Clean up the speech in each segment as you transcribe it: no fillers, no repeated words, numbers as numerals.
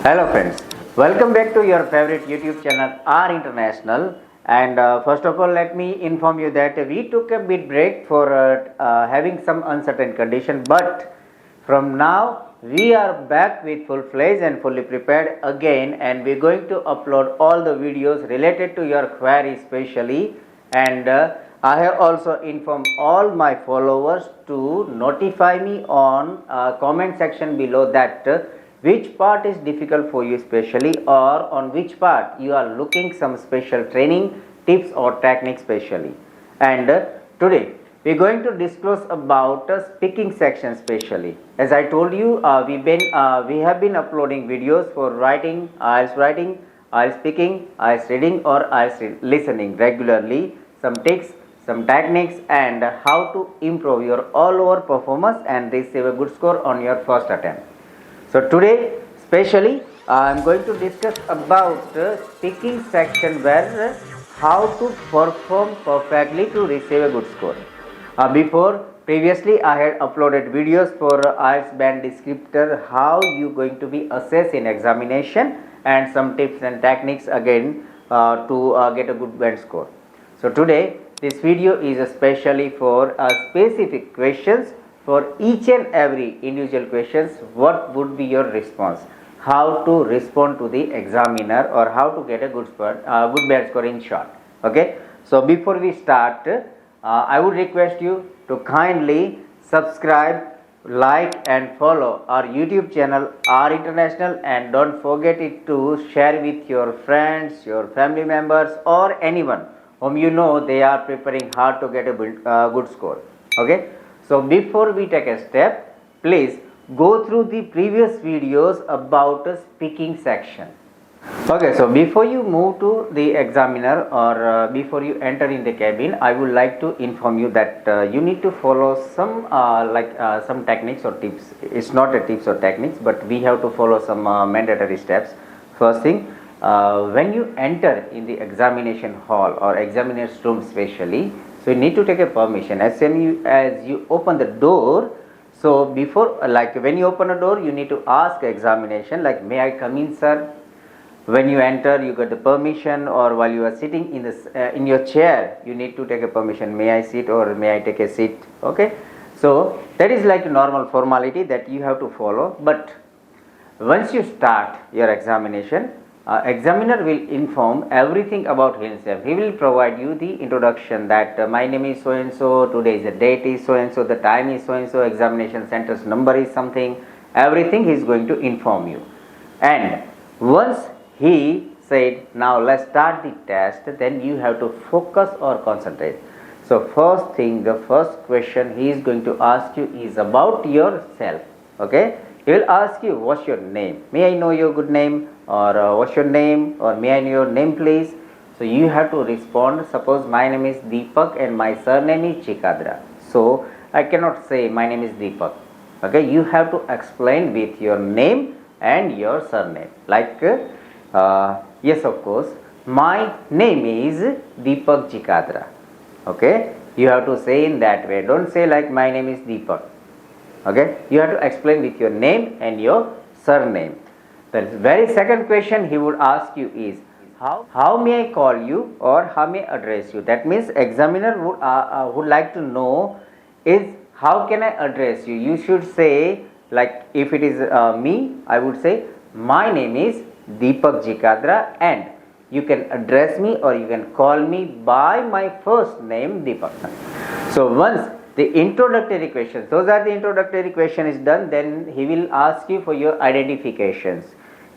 Hello friends, welcome back to your favorite YouTube channel R International. And first of all, let me inform you that we took a bit break for having some uncertain condition, but from now we are back with full fledged and fully prepared again, and we're going to upload all the videos related to your query specially. And I have also informed all my followers to notify me on comment section below that which part is difficult for you specially, or on which part you are looking some special training tips or techniques specially. And today we are going to discuss about speaking section specially. As I told you, we have been uploading videos for writing, IELTS speaking, IELTS reading or IELTS listening regularly, some tips, some techniques, and how to improve your all over performance and receive a good score on your first attempt. So today specially I am going to discuss about speaking section, where how to perform perfectly to receive a good score. Before previously I had uploaded videos for IELTS band descriptor, how you going to be assessed in examination, and some tips and techniques again to get a good band score. So today this video is especially for specific questions. For each and every individual questions, what would be your response? How to respond to the examiner, or how to get a good band score in short. Okay. So before we start, I would request you to kindly subscribe, like, and follow our YouTube channel R International, and don't forget it to share with your friends, your family members, or anyone whom you know they are preparing hard to get a good score. Okay. So before we take a step, please go through the previous videos about the speaking section. Okay, so before you move to the examiner, or before you enter in the cabin, I would like to inform you that you need to follow some some techniques or tips. It's not a tips or techniques, but we have to follow some mandatory steps. First thing, when you enter in the examination hall or examiner's room specially, so you need to take a permission as soon as you open the door. So before, like when you open a door, you need to ask examination like, may I come in, sir? When you enter, you get the permission, or while you are sitting in this in your chair, you need to take a permission, may I sit or may I take a seat. Okay, so that is like a normal formality that you have to follow. But once you start your examination, examiner will inform everything about himself. He will provide you the introduction that my name is so and so, today is the date is so and so, the time is so and so, examination center's number is something, everything he is going to inform you. And once he said, now let's start the test, then you have to focus or concentrate. So first thing, the first question he is going to ask you is about yourself. Okay, he will ask you, what's your name? May I know your good name? Or what's your name, or may I know your name please? So you have to respond. Suppose my name is Deepak and my surname is Chikadra. So I cannot say my name is Deepak. Okay, you have to explain with your name and your surname. Like yes, of course, my name is Deepak Chikadra. Okay, you have to say in that way. Don't say like my name is Deepak. Okay, you have to explain with your name and your surname. The very second question he would ask you is, how may I call you, or how may I address you? That means examiner would like to know is how can I address you. You should say, like if it is me, I would say my name is Deepak Jikadra, and you can address me or you can call me by my first name Deepak. So once the introductory questions, those are the introductory question is done, then he will ask you for your identifications.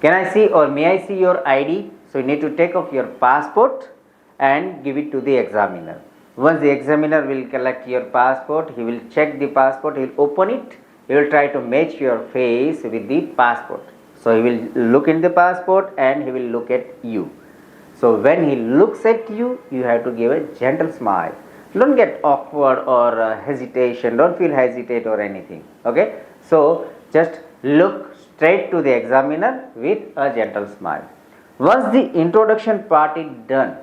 Can I see or may I see your ID? So you need to take off your passport and give it to the examiner. Once the examiner will collect your passport, he will check the passport, he will open it, he will try to match your face with the passport. So he will look in the passport and he will look at you. So when he looks at you, you have to give a gentle smile. Don't get awkward or hesitation, don't feel hesitate or anything. Okay, so just look straight to the examiner with a gentle smile. Once the introduction part is done,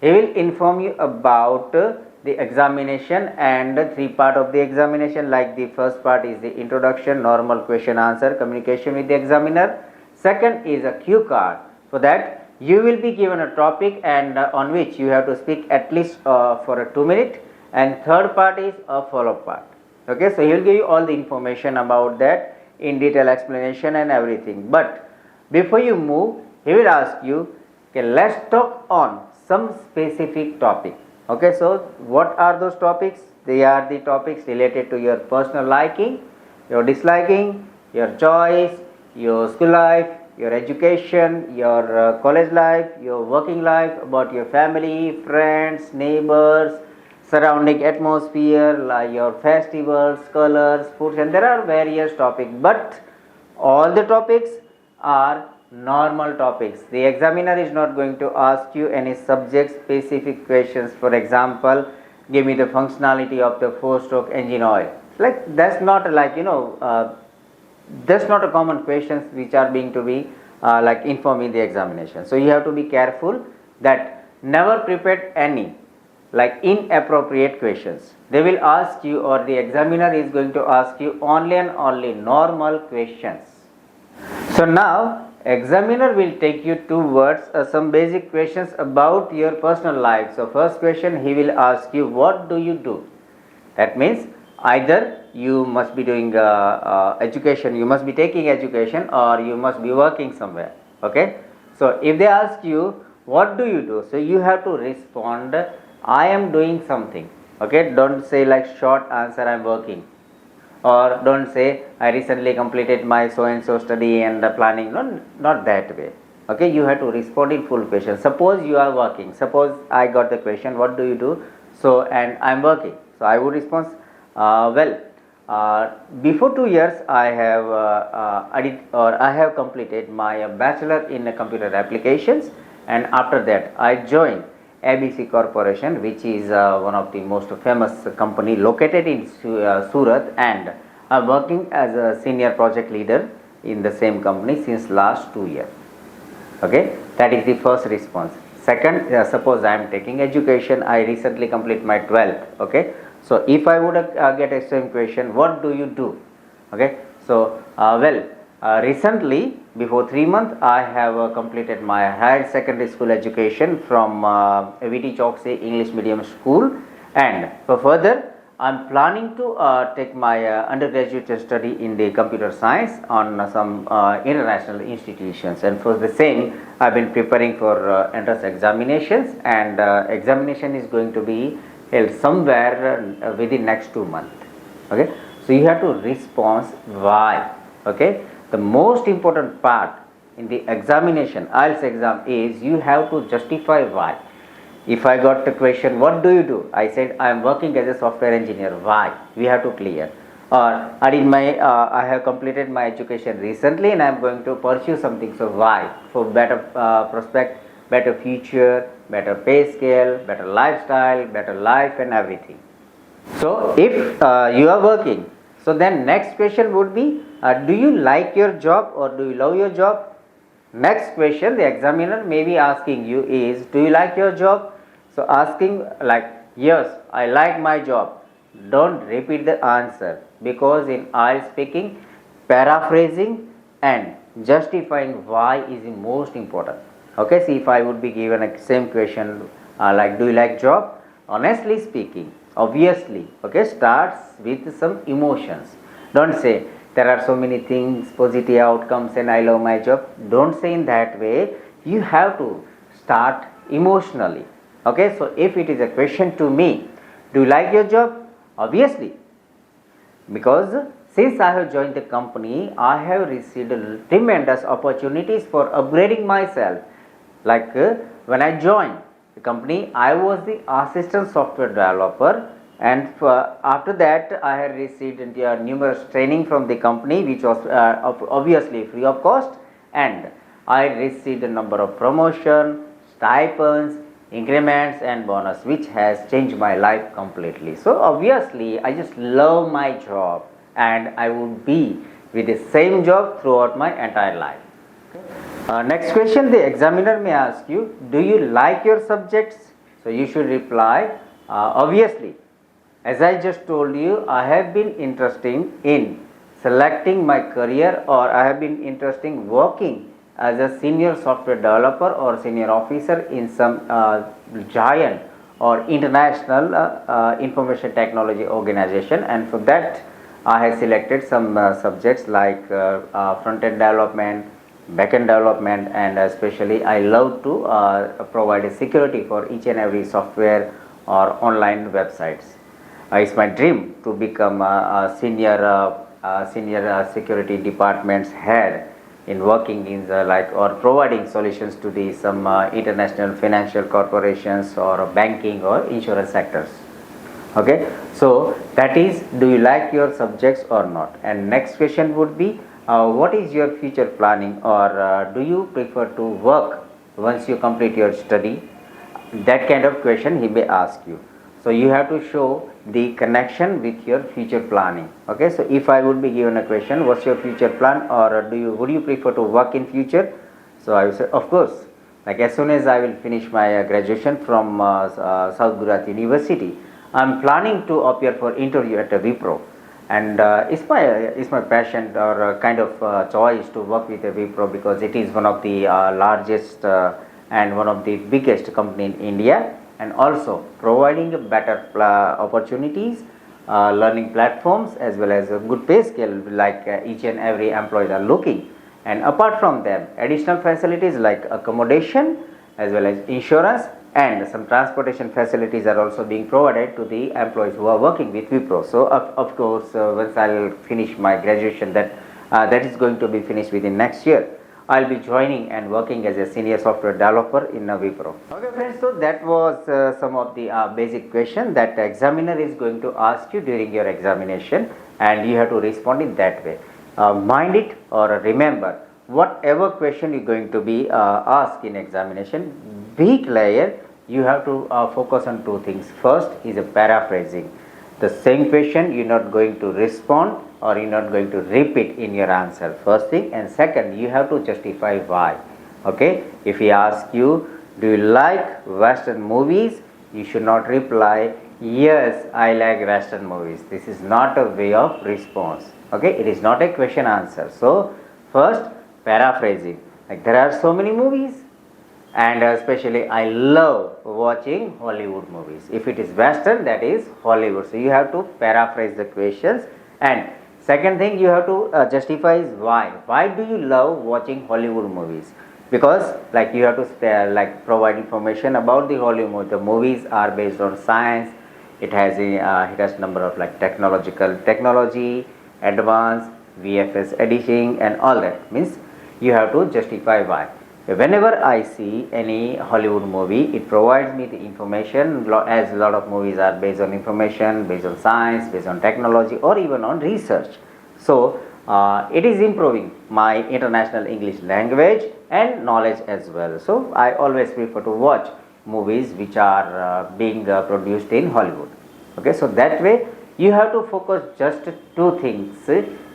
he will inform you about the examination and the three part of the examination. Like the first part is the introduction, normal question answer, communication with the examiner. Second is a cue card. For that, you will be given a topic and on which you have to speak at least for a 2 minute, and third part is a follow-up part. Okay, so he will give you all the information about that in detail explanation and everything. But before you move, he will ask you, okay, let's talk on some specific topic. Okay, so what are those topics? They are the topics related to your personal liking, your disliking, your choice, your school life, your education, your college life, your working life, about your family, friends, neighbors, surrounding atmosphere, like your festivals, colors, foods, and there are various topics, but all the topics are normal topics. The examiner is not going to ask you any subject specific questions. For example, give me the functionality of the 4-stroke engine oil. Like that's not like that's not a common questions which are being to be like informed in the examination. So you have to be careful that never prepare any like inappropriate questions. They will ask you, or the examiner is going to ask you only and only normal questions. So now examiner will take you towards some basic questions about your personal life. So first question, he will ask you, what do you do? That means either you must be doing education, you must be taking education, or you must be working somewhere. Okay, so if they ask you what do you do, so you have to respond, I am doing something. Okay, don't say like short answer, I am working, or don't say I recently completed my so and so study and planning. No, not that way. Okay, you have to respond in full question. Suppose you are working, suppose I got the question, what do you do? So, and I am working, so I would respond, before 2 years I have completed my bachelor in computer applications, and after that I joined ABC Corporation, which is one of the most famous company located in Surat, and I am working as a senior project leader in the same company since last 2 years. Okay, that is the first response. Second, suppose I am taking education, I recently complete my 12th. Okay, so if I would get a same question, what do you do? Okay, so recently before 3 months I have completed my higher secondary school education from VT Choksey English Medium School, and for further I am planning to take my undergraduate study in the computer science on some international institutions, and for the same I have been preparing for entrance examinations, and examination is going to be held somewhere within next 2 months. Okay, so you have to respond why. Okay, the most important part in the examination, IELTS exam, is you have to justify why. If I got the question, what do you do? I said I am working as a software engineer. Why? We have to clear. Or I have completed my education recently and I am going to pursue something. So why? For better prospect, better future, better pay scale, better lifestyle, better life and everything. So if you are working, so then next question would be, do you like your job or do you love your job? Next question the examiner may be asking you is, do you like your job? So asking like, yes, I like my job. Don't repeat the answer, because in IELTS speaking, paraphrasing and justifying why is the most important. Okay, see if I would be given a same question like, do you like job? Honestly speaking, obviously, okay, starts with some emotions. Don't say there are so many things, positive outcomes and I love my job. Don't say in that way. You have to start emotionally. Okay, so if it is a question to me, do you like your job? Obviously, because since I have joined the company, I have received tremendous opportunities for upgrading myself. Like when I joined the company, I was the assistant software developer, and after that I had received numerous training from the company, which was obviously free of cost, and I received a number of promotion, stipends, increments and bonus, which has changed my life completely. So obviously I just love my job and I would be with the same job throughout my entire life. Next question, the examiner may ask you, do you like your subjects? So you should reply, obviously, as I just told you, I have been interested in selecting my career, or I have been interested in working as a senior software developer or senior officer in some giant or international information technology organization, and for that I have selected some subjects like front-end development, back-end development, and especially I love to provide a security for each and every software or online websites. It's my dream to become a senior security department's head in working in the or providing solutions to the some international financial corporations or banking or insurance sectors. Okay, so that is, do you like your subjects or not? And next question would be, what is your future planning, or do you prefer to work once you complete your study? That kind of question he may ask you. So you have to show the connection with your future planning. Okay, so if I would be given a question, what's your future plan, or would you prefer to work in future? So I will say, of course, like as soon as I will finish my graduation from South Gujarat University, I'm planning to appear for interview at a Wipro, and it's my passion or kind of choice to work with a Wipro, because it is one of the largest and one of the biggest company in India, and also providing better opportunities, learning platforms, as well as a good pay scale like each and every employees are looking. And apart from them, additional facilities like accommodation as well as insurance and some transportation facilities are also being provided to the employees who are working with Wipro. So of course, once I'll finish my graduation, that is going to be finished within next year, I'll be joining and working as a senior software developer in Wipro. Okay friends, so that was some of the basic questions that the examiner is going to ask you during your examination, and you have to respond in that way. Mind it or remember, whatever question you're going to be asked in examination, be clear, you have to focus on two things. First is a paraphrasing. The same question you're not going to respond or you're not going to repeat in your answer, first thing. And second, you have to justify why. Okay, if he asks you, do you like Western movies, you should not reply, yes, I like Western movies. This is not a way of response. Okay, it is not a question answer. So first, paraphrasing, like there are so many movies, and especially I love watching Hollywood movies. If it is Western, that is Hollywood. So you have to paraphrase the questions. And second thing, you have to justify is why. Why do you love watching Hollywood movies? Because like you have to provide information about the Hollywood. The movies are based on science. It has a number of technology, advanced VFX editing, and all that. Means you have to justify why. Whenever I see any Hollywood movie, it provides me the information, as a lot of movies are based on information, based on science, based on technology, or even on research. So it is improving my international English language and knowledge as well. So I always prefer to watch movies which are being produced in Hollywood. Okay, so that way you have to focus just two things: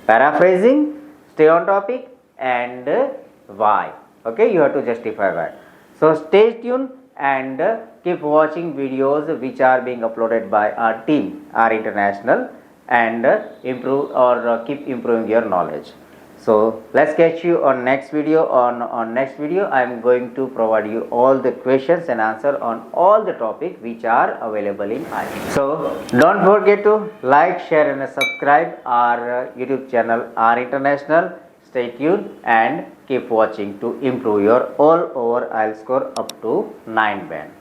paraphrasing, stay on topic, and why. Okay, you have to justify why. So stay tuned and keep watching videos which are being uploaded by our team, our international, and improve or keep improving your knowledge. So let's catch you on next video. On next video, I am going to provide you all the questions and answer on all the topics which are available in IELTS. So don't forget to like, share, and subscribe our YouTube channel, R International. Stay tuned and keep watching to improve your all over IELTS score up to 9 band.